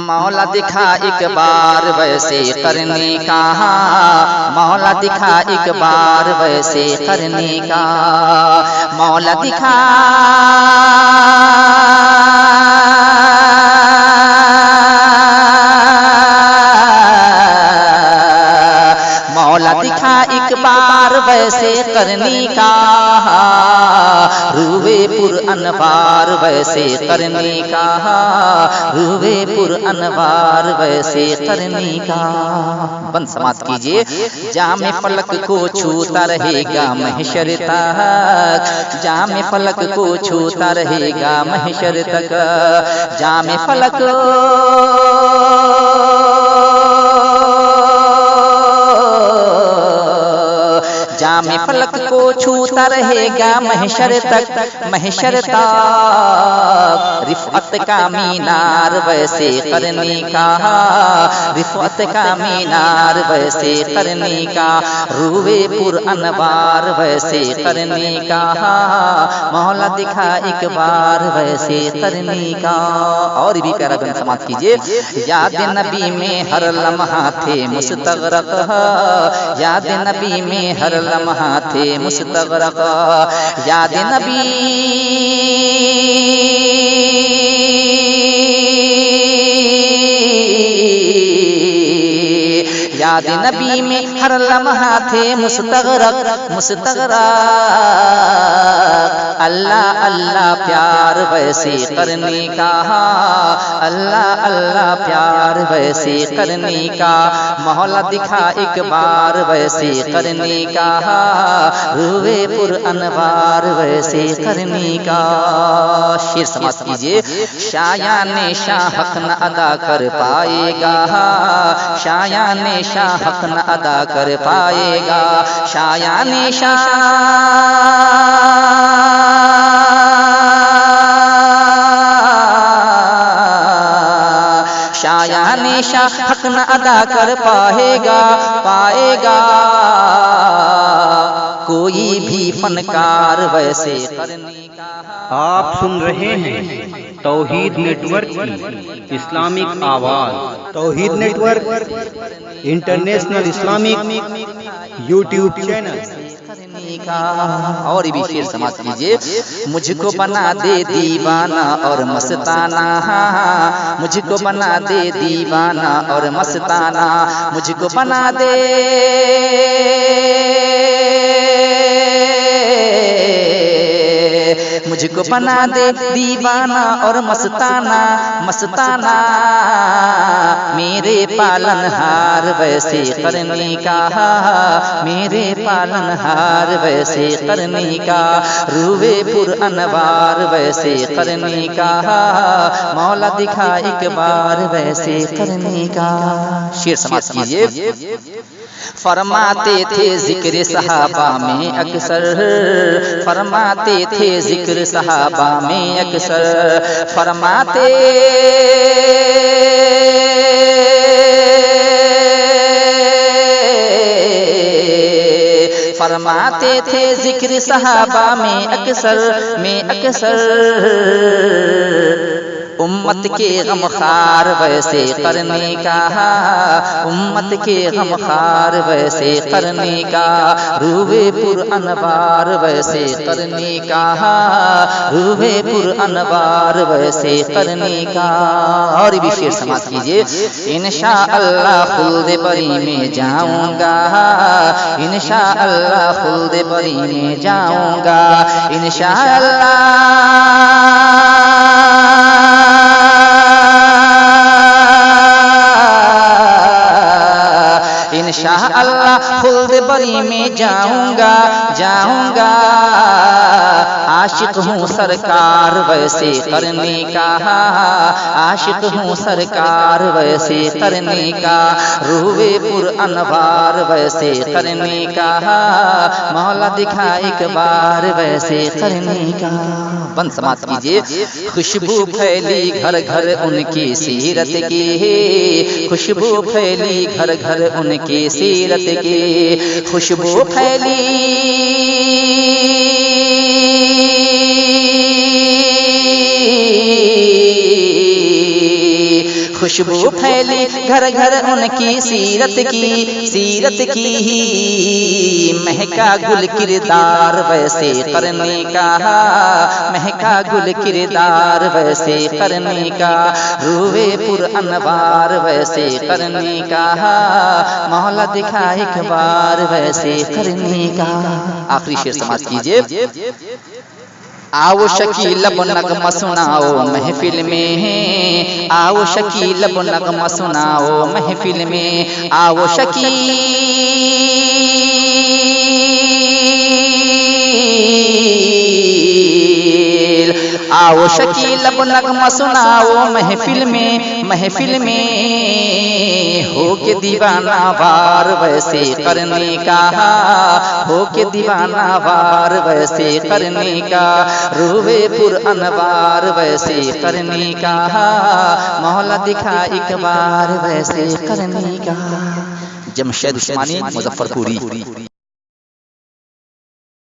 मौला दिखा एक बार वैसे करने का, मौला दिखा एक बार वैसे करने का, मौला दिखा मौला दिखा एक बार वैसे करने का, रूवे पुर अनवार वैसे करने का, रूवे पुर अनवार वैसे करने का। बंद समाप्त कीजिए। जामे फलक को छूता रहेगा महशर तक, जामे फलक को छूता रहेगा महशर तक, जामे फलक जामे फलक को छूता रहेगा महशर तक, महशर तक। रिफ़अत का मीनार वैसे करने का, रिफ़अत का मीनार वैसे करने का, रूवे पुर अनवार वैसे करने का, मौला दिखा एक बार वैसे करने का। और भी प्यारा बन समाप्त कीजिए। याद नबी में हर लम्हा थे मुस्तग़रक़, याद नबी में हर लम्हा थे मुस्तग़रक़, याद नबी याद नबी में हर लम्हा थे मुस्तग़रक़, मुस्तग़रक़। अल्लाह अल्लाह प्यार वैसे करने का, अल्लाह अल्लाह प्यार वैसे करने का, मौला दिखा एक बार वैसे करने का, रूवे पुर अनवार वैसे करने का। शेर समाप्त कीजिए। शायान शाह हक न अदा कर पाएगा, शायान शाह हक न अदा कर पाएगा, शायान शाह शायान शाह हक न अदा कर पाएगा, पाएगा कोई भी फनकार वैसे करने का। आप सुन रहे हैं तौहीद नेटवर्क की इस्लामिक आवाज़। Tauheed network international Islamic YouTube channel. और भी शेर समाप्त कीजिए। मुझको बना दे दीवाना और मस्ताना, मुझको बना दे दीवाना और मस्ताना, मुझको बना दे मुझको बना दे दीवाना और मस्ताना, मस्ताना मेरे पालनहार वैसे करने का, मेरे पालनहार वैसे करने का, रूवे पुर अनवार वैसे करने का, मौला दिखा एक बार वैसे करने का। शेर समाप्त कीजिए। फरमाते थे जिक्र सहाबा में अक्सर, फरमाते थे जिक्र सहाबा में अक्सर, फरमाते फरमाते थे जिक्र सहाबा में अक्सर, में अक्सर। उम्मत के गमखार वैसे करने का, उम्मत के गमखार वैसे करने का, रूवे पुर अनवार वैसे करने का, रूवे पुर अनवार वैसे करने का। और भी शेर समाप्त कीजिए। इंशाअल्लाह खुल्द बरी में जाऊंगा, इंशाअल्लाह खुल्द बरी में जाऊंगा, इंशाअल्लाह इंशाअल्लाह खुल्द बरी में जाऊंगा, जाऊंगा। आशिक हूँ सरकार वैसे करने का, आशिक हूँ सरकार वैसे करने का, रूवे पुर अनवार वैसे करने का, मौला दिखा एक बार वैसे करने का। बंद समाप्त कीजिए। खुशबू फैली घर घर उनकी सीरत की, खुशबू फैली घर घर उनकी सीरत की, खुशबू फैली खुशबू फैली घर घर उनकी सीरत की ही महका गुल किरदार वैसे करने का, महका गुल किरदार वैसे करने का, रूए पुर अनवार वैसे करने का, मौला दिखा एक बार वैसे करने का। आखिरी शेर समाज कीजिए। आओ शकीलब नगमा सुनाओ महफिल में, आओ शकीलब नगमा सुनाओ महफिल में, आओ आओ शकीलब नगमा सुनाओ महफिल में, हो के दीवाना वार वैसे करने का, हो के दीवाना वार वैसे करने का, रूए पुर अनवार वैसे करने का, मौला दिखा एक बार वैसे करने का। जमशेद उस्मानी मुजफ्फरपुरी।